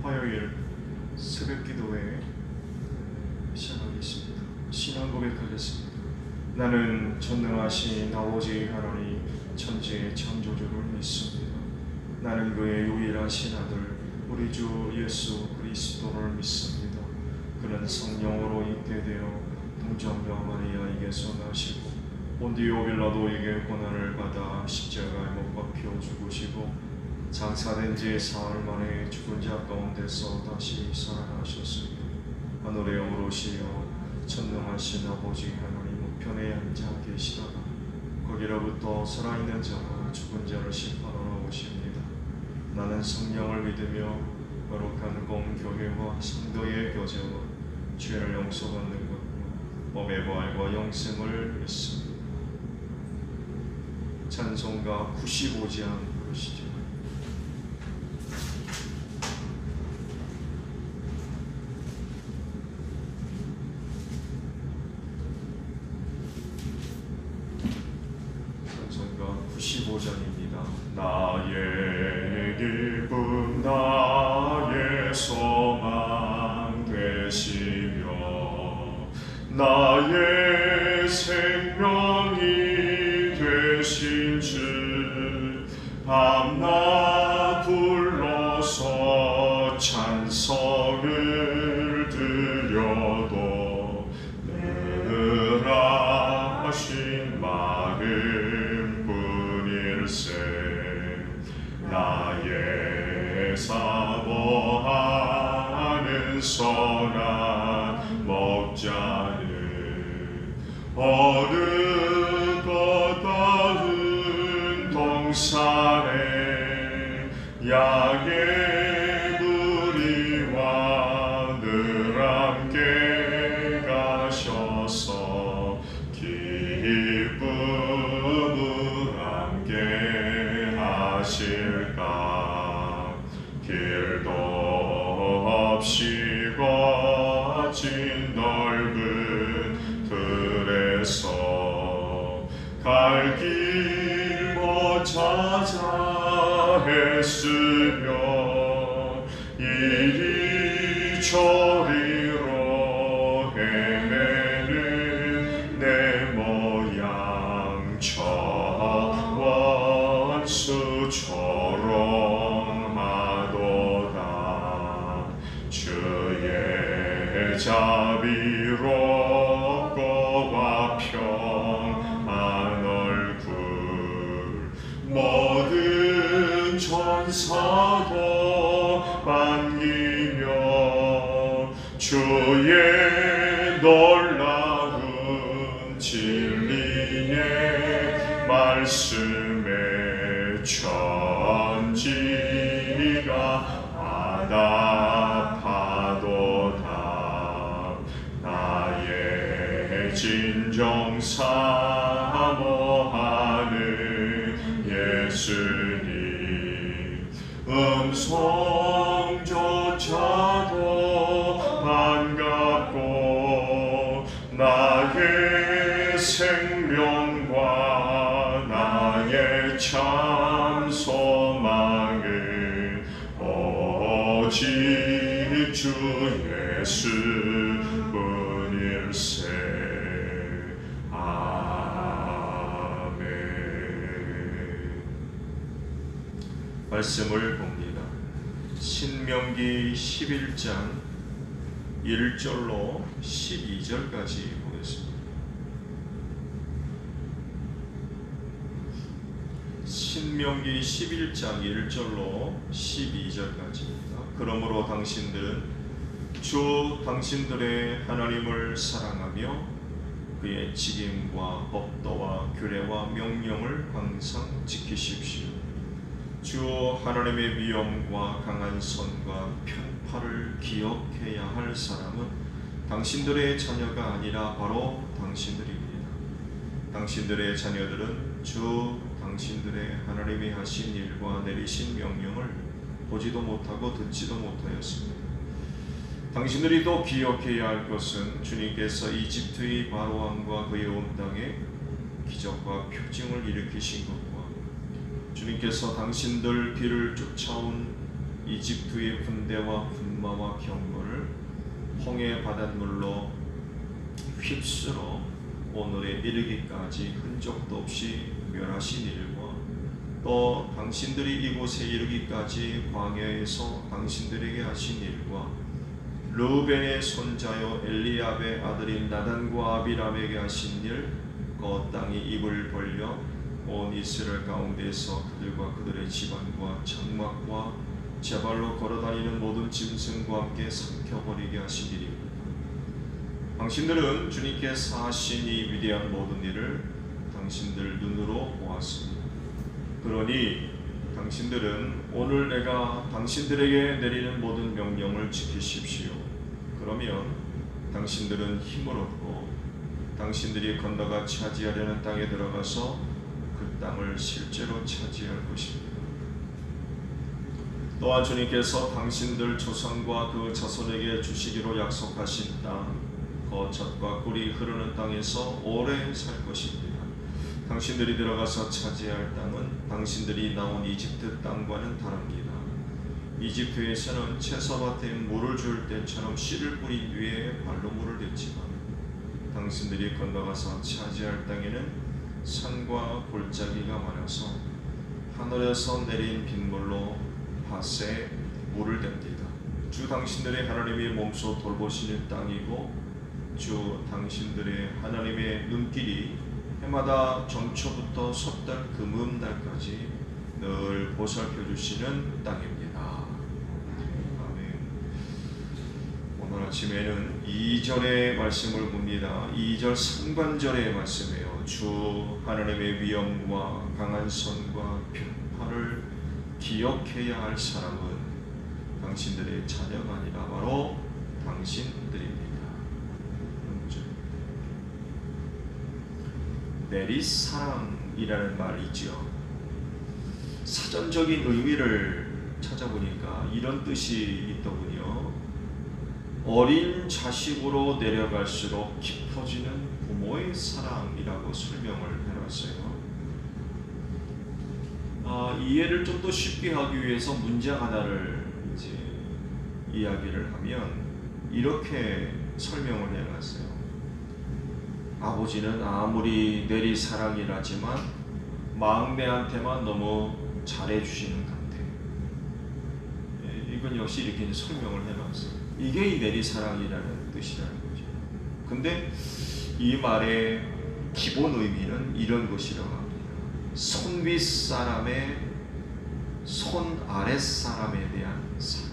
화요일 새벽 기도회 시작하겠습니다. 신앙 고백하겠습니다. 나는 전능하신 아버지 하나님 천지의 창조주를 믿습니다. 나는 그의 유일하신 아들 우리 주 예수 그리스도를 믿습니다. 그는 성령으로 있게 되어 동정녀 마리아에게서 나시고 본디오 빌라도에게 고난을 받아 십자가에 못 박혀 죽으시고 장사된 지 사흘 만에 죽은 자 가운데서 다시 살아나셨습니다. 하늘에 오르시어 전능하신 아버지 하나님 우편에 앉아 계시다가 거기로부터 살아있는 자와 죽은 자를 심판하러 오십니다. 나는 성령을 믿으며 거룩한 공교회와 성도의 교제와 죄를 용서받는 것과 몸의 부활과 영생을 믿습니다. 찬송가 95장 부르시죠. 찬송가 95장입니다. 나의 기쁨 나의 소망 되시며 나의 생명이 되신 주 밤낮 불러서 찬송을 드려도 늘 하신 마음뿐일세. 나의 사모하는 선한 목자는 어느 것다운 동산에 양의 무리와 늘 함께 가셔서 기쁨을 함께 하실까. 길도 없이 거친 넓은 들에서 갈 길 못 찾아 애쓰며 이리저리로 헤매는 내 모양 원수처럼 하도다. 주의 자비롭고와 평안 얼굴 모든 천사도 반기며 주의 놀라운 진리의 말씀에 천지가 화답하도다. 나의 진정 사모하는 예수님 음성조차도 반갑고 나의 생명과 나의 참 소망은 오직 주 예수뿐일세. 아멘. 말씀을 봅니다. 신명기 11장 1절로 12절까지 보겠습니다. 신명기 11장 1절로 12절까지입니다. 그러므로 당신들은 주 당신들의 하나님을 사랑하며 그의 직임과 법도와 규례와 명령을 항상 지키십시오. 주 하나님의 위엄과 강한 선과 편파를 기억해야 할 사람은 당신들의 자녀가 아니라 바로 당신들입니다. 당신들의 자녀들은 주 당신들의 하나님이 하신 일과 내리신 명령을 보지도 못하고 듣지도 못하였습니다. 당신들이 또 기억해야 할 것은 주님께서 이집트의 바로왕과 그의 온 땅에 기적과 표징을 일으키신 것과 주님께서 당신들 뒤를 쫓아온 이집트의 군대와 군마와 병거를 홍해 바닷물로 휩쓸어 오늘에 이르기까지 흔적도 없이 멸하신 일과 또 당신들이 이곳에 이르기까지 광야에서 당신들에게 하신 일과 르우벤의 손자요 엘리압의 아들인 나단과 아비람에게 하신 일, 그 땅이 입을 벌려 온 이스라엘 가운데서 그들과 그들의 집안과 장막과 제발로 걸어다니는 모든 짐승과 함께 삼켜버리게 하신 일입니다. 당신들은 주님께서 하신 이 위대한 모든 일을 당신들 눈으로 보았습니다. 그러니 당신들은 오늘 내가 당신들에게 내리는 모든 명령을 지키십시오. 그러면 당신들은 힘을 얻고 당신들이 건너가 차지하려는 땅에 들어가서 그 땅을 실제로 차지할 것입니다. 또한 주님께서 당신들 조상과 그 자손에게 주시기로 약속하신 땅, 그 젖과 꿀이 흐르는 땅에서 오래 살 것입니다. 당신들이 들어가서 차지할 땅은 당신들이 나온 이집트 땅과는 다릅니다. 이집트에서는 채소밭에 물을 줄 때처럼 씨를 뿌린 뒤에 발로 물을 댔지만 당신들이 건너가서 차지할 땅에는 산과 골짜기가 많아서 하늘에서 내린 빗물로 밭에 물을 댑니다. 주 당신들의 하나님의 몸소 돌보시는 땅이고 주 당신들의 하나님의 눈길이 해마다 정초부터 섣달 금음달까지 늘 보살펴 주시는 땅입니다. 아멘. 오늘 아침에는 2절의 말씀을 봅니다. 2절 상반절의 말씀이에요. 주 하나님의 위엄과 강한 손과 편파를 기억해야 할 사람은 당신들의 자녀가 아니라 바로 당신들입니다. 내리사랑이라는 말이 있죠. 사전적인 의미를 찾아보니까 이런 뜻이 있더군요. 어린 자식으로 내려갈수록 깊어지는 부모의 사랑이라고 설명을 해놨어요. 이해를 좀 더 쉽게 하기 위해서 문장 하나를 이제 이야기를 하면 이렇게 설명을 해놨어요. 아버지는 아무리 내리사랑이라지만 막내한테만 너무 잘해주시는 것 같아. 이건 역시 이렇게 설명을 해놨어요. 이게 이 내리사랑이라는 뜻이라는 거죠. 근데 이 말의 기본 의미는 이런 것이라고 합니다. 손 윗 사람의 손 아랫 사람에 대한 사랑.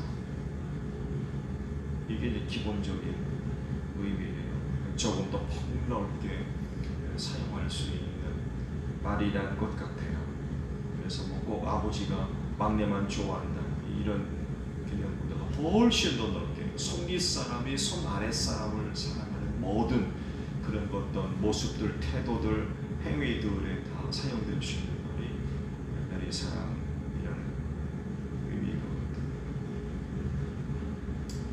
이게 이제 기본적인 의미예요. 조금 더 폭넓게 사용할 수 있는 말이라는 것 같아요. 그래서 뭐 꼭 아버지가 막내만 좋아한다 이런 개념보다 훨씬 더 넓게 손 윗 사람이 손 아랫 사람을 사랑하는 모든 그런 어떤 모습들, 태도들, 행위들에 다 사용될 수 있는 말이 내리사랑이라는 의미거든요.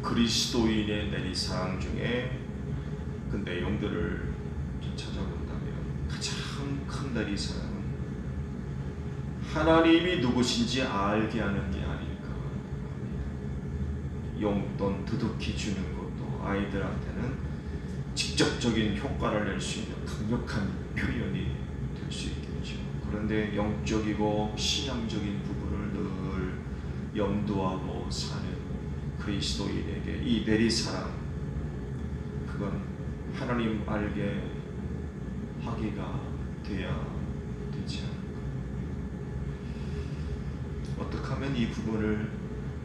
그리스도인의 내리사랑 중에 그 내용들을 찾아본다면 가장 큰 내리사랑은 하나님이 누구신지 알게 하는 게 아닐까 합니다. 용돈 두둑히 주는 것도 아이들한테는 직접적인 효과를 낼 수 있는 강력한 표현이 될 수 있겠죠. 그런데 영적이고 신앙적인 부분을 늘 염두하고 사는 그리스도인에게 이 내리사랑, 그건 하나님 알게 하기가 돼야 되지 않을까. 어떻게 하면 이 부분을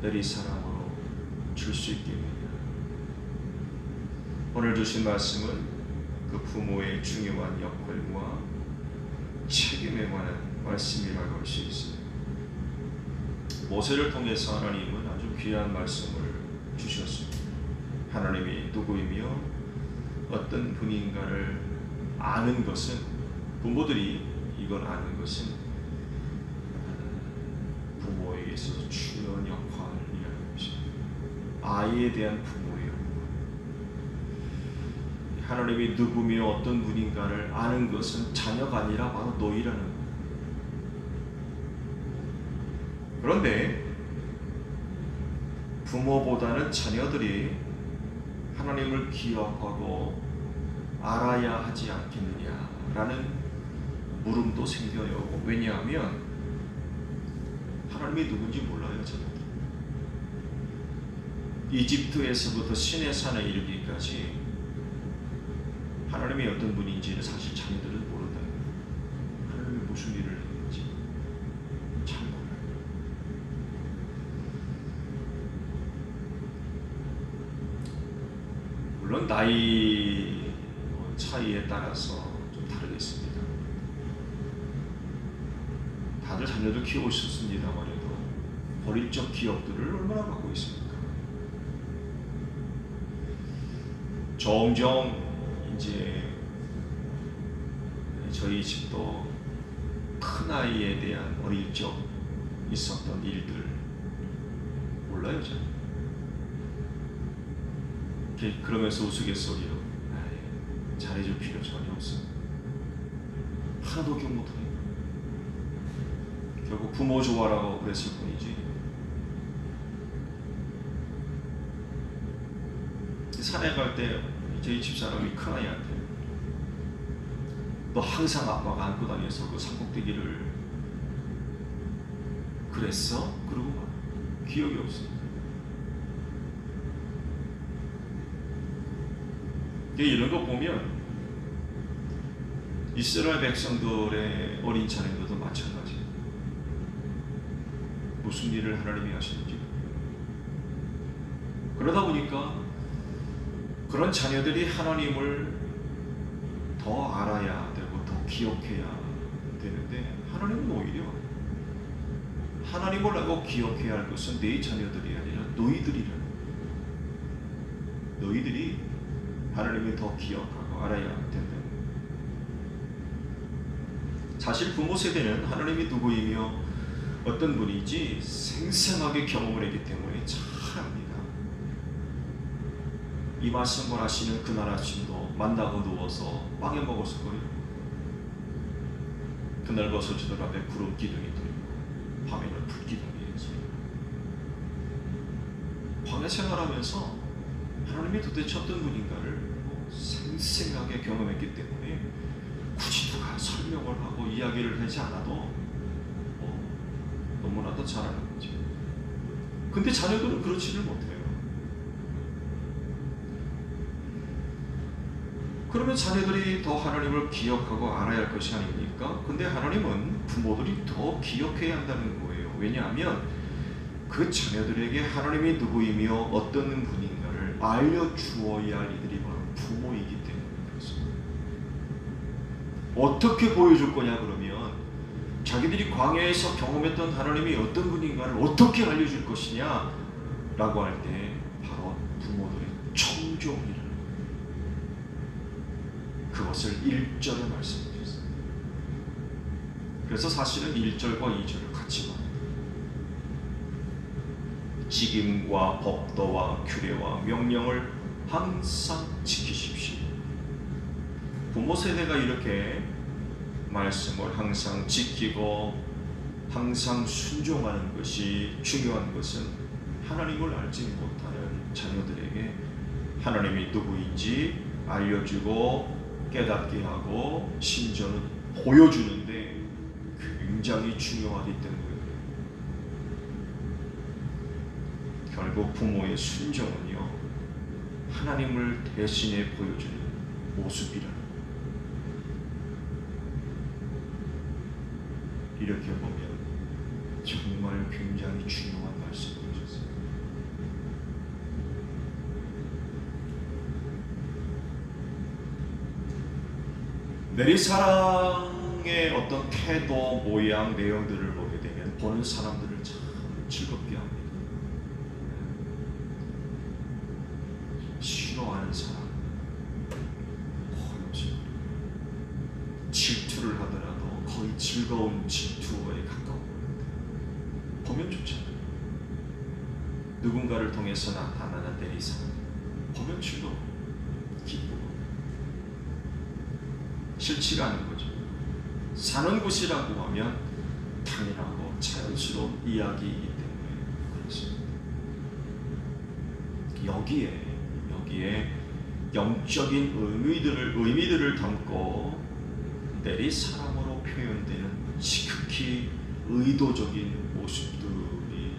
내리사랑으로 줄 수 있겠느냐. 오늘 주신 말씀은 그 부모의 중요한 역할과 책임에 관한 말씀이라고 할 수 있습니다. 모세를 통해서 하나님은 아주 귀한 말씀을 주셨습니다. 하나님이 누구이며 어떤 분인가를 아는 것은, 부모들이 이걸 아는 것은 부모에게 있어서 중요한 역할이라는 것입니다. 아이에 대한 부모의 역할. 하나님이 누구며 어떤 분인가를 아는 것은 자녀가 아니라 바로 너희라는 거예요. 그런데 부모보다는 자녀들이 하나님을 기억하고 알아야 하지 않겠느냐라는 물음도 생겨요. 왜냐하면 하나님이 누군지 몰라요. 자녀들. 이집트에서부터 시내산에 이르기까지 하나님이 어떤 분인지를 사실 자녀들은 모른다. 하나님이 무슨 일을 했는지 잘 몰라요. 물론 나이 차이에 따라서 좀 다르겠습니다. 다들 자녀들 키우셨습니다만 해도 버릴 적 기억들을 얼마나 갖고 있습니까? 종종 이제 저희 집도 큰아이에 대한 어릴 적 있었던 일들 몰라요, 저는. 그러면서 우스갯소리로 잘해줄 필요 전혀 없어. 하나도 기억 못하네. 결국 부모 좋아라고 그랬을 뿐이지. 산에 갈 때 저희 집사람이 큰아이한테 너 항상 아빠가 안고 다녀서 그 산꼭대기를 그랬어? 그러고 막 기억이 없어. 이런 거 보면 이스라엘 백성들의 어린 자녀들도 마찬가지. 무슨 일을 하나님이 하시는지. 그러다 보니까 그런 자녀들이 하나님을 더 알아야 되고 더 기억해야 되는데 하나님은 오히려 하나님을 알고 기억해야 할 것은 내 자녀들이 아니라 너희들이라는. 너희들이 하나님을 더 기억하고 알아야 된다. 사실 부모 세대는 하나님이 누구이며 어떤 분인지 생생하게 경험을 했기 때문에 잘 압니다. 이 말씀을 하시는 그날 아침도 만나고 누워서 빵에 먹었을 거예요. 그날 벗어지들 앞에 구름 기둥이 들고 밤에는 불 기둥이 소리. 광야 생활하면서 하나님이 도대체 어떤 분인가를 생생하게 경험했기 때문에 굳이 누가 설명을 하고 이야기를 하지 않아도 너무나도 잘 아는 거죠. 근데 자녀들은 그렇지를 못해요. 그러면 자녀들이 더 하나님을 기억하고 알아야 할 것이 아닙니까? 근데 하나님은 부모들이 더 기억해야 한다는 거예요. 왜냐하면 그 자녀들에게 하나님이 누구이며 어떤 분인가를 알려주어야 할 이들이 바로 부모이기 때문에 그렇습니다. 어떻게 보여줄 거냐 그러면 자기들이 광야에서 경험했던 하나님이 어떤 분인가를 어떻게 알려줄 것이냐 라고 할 때 바로 부모들의 청종이라는 그것을 1절에 말씀해 주셨어요. 그래서 사실은 1절과 2절을 같이 봐요. 직임과 법도와 규례와 명령을 항상 지키십시오. 부모 세대가 이렇게 말씀을 항상 지키고 항상 순종하는 것이 중요한 것은 하나님을 알지 못하는 자녀들에게 하나님이 누구인지 알려주고 깨닫게 하고 심지어는 보여주는데 굉장히 중요하기 때문에 결국 부모의 순종은요 하나님을 대신해 보여주는 모습이라는 이렇게 보면 정말 굉장히 중요한 말씀을 하셨어요. 내리사랑의 어떤 태도, 모양, 내용들을 보게 되면 보는 사람들을 참 즐겁게 합니다. 싫어하는 사람, 질투를 하더라도 거의 즐거운 질투에 가까운 보면 좋잖아요. 누군가를 통해서 나타나는 내리사랑 보면 즐거워, 기쁘고 싫지가 않은 거죠. 사는 곳이라고 하면 당연하고 자연스러운 이야기이기 때문에 그렇습니다. 여기에 영적인 의미들을 담고 내리사랑으로 표현되는 지극히 의도적인 모습들이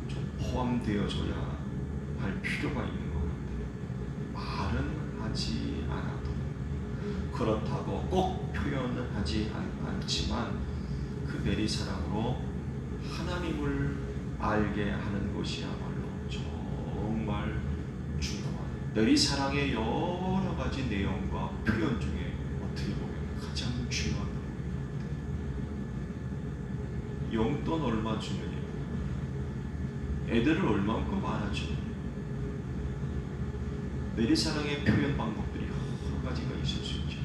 좀 포함되어져야 할 필요가 있는 것 같아요. 말은 하지 않아도, 그렇다고 꼭 표현은 하지 않지만 그 내리사랑으로 하나님을 알게 하는 것이야말로 정말 중요한, 내리사랑의 여러 가지 내용과 표현 중에 어떻게 보면 가장 중요한 부분입니다. 용돈 얼마 주느냐, 애들을 얼마만큼 안아주느냐, 내리사랑의 표현 방법들이 여러 가지가 있을 수 있죠.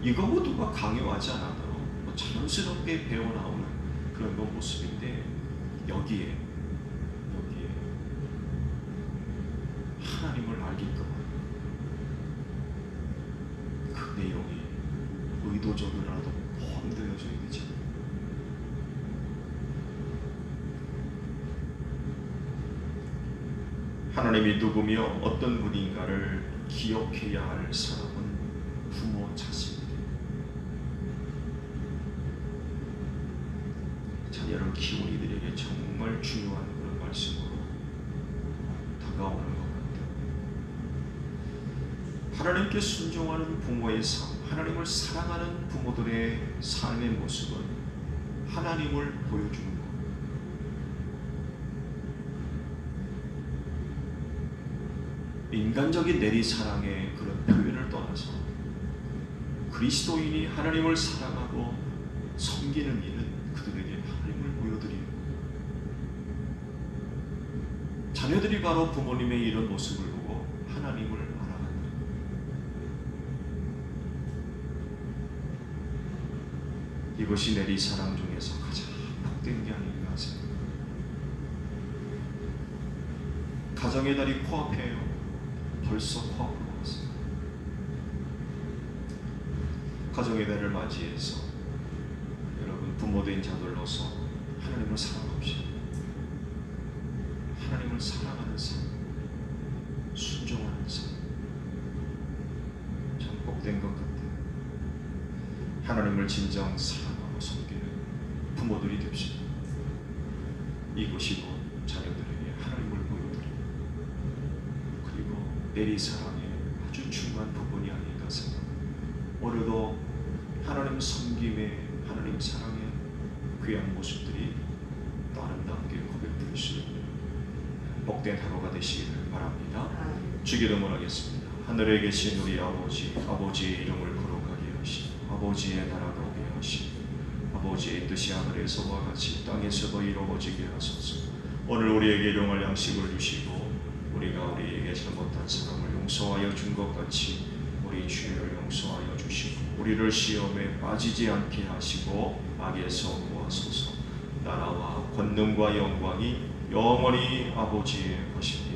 이거 모두가 강요하지 않아도 자연스럽게 배워나오는 그런 모습인데, 여기에 하나님을 알게끔 그 내용이 의도적으로라도 포함되어져야 되죠. 하나님이 누구며 어떤 분인가를 기억해야 할 사람은 부모 자식입니다. 자녀를 키우는 이들에게 정말 중요한 그런 말씀으로 다가오는 것 같아요. 하나님께 순종하는 부모의 삶, 하나님을 사랑하는 부모들의 삶의 모습은 하나님을 보여주는 것. 인간적인 내리사랑의 그런 표현을 떠나서 그리스도인이 하나님을 사랑하고 섬기는 일은 그들에게 하나님을 보여드리는 것. 자녀들이 바로 부모님의 이런 모습을 보고 하나님을 알아간다. 이것이 내리사랑 중에서 가장 복된 게 아닌가 생각합니다. 가정의 달이 코앞이에요. 벌써 코앞으로 왔습니다. 가정의 달을 맞이해서 여러분 부모된 자들로서 하나님을 사랑합시다. 하나님을 사랑하는 삶, 순종하는 삶, 참 복된 것 같아요. 하나님을 진정 사랑하고 섬기는 부모들이 됩시다. 이것이 곧 자녀들에게 하나님을 보여드리고, 그리고 내리사랑의 아주 중요한 부분이 아닌가 생각합니다. 오늘도 하나님 섬김의, 하나님 사랑의 귀한 모습들이 또 아름답게 고백될 수 있는 복된 하루가 되시기를 바랍니다. 주기도 원하겠습니다. 하늘에 계신 우리 아버지, 아버지의 이름을 거룩하게 하시고 아버지의 나라가 오게 하시고 아버지의 뜻이 하늘에서와 같이 땅에서도 이루어지게 하소서. 오늘 우리에게 일용할 양식을 주시고 우리가 우리에게 잘못한 사람을 용서하여 준 것 같이 우리 죄를 용서하여 주시고 우리를 시험에 빠지지 않게 하시고 악에서 구하소서. 나라와 권능과 영광이 영원히 아버지의 것입니다.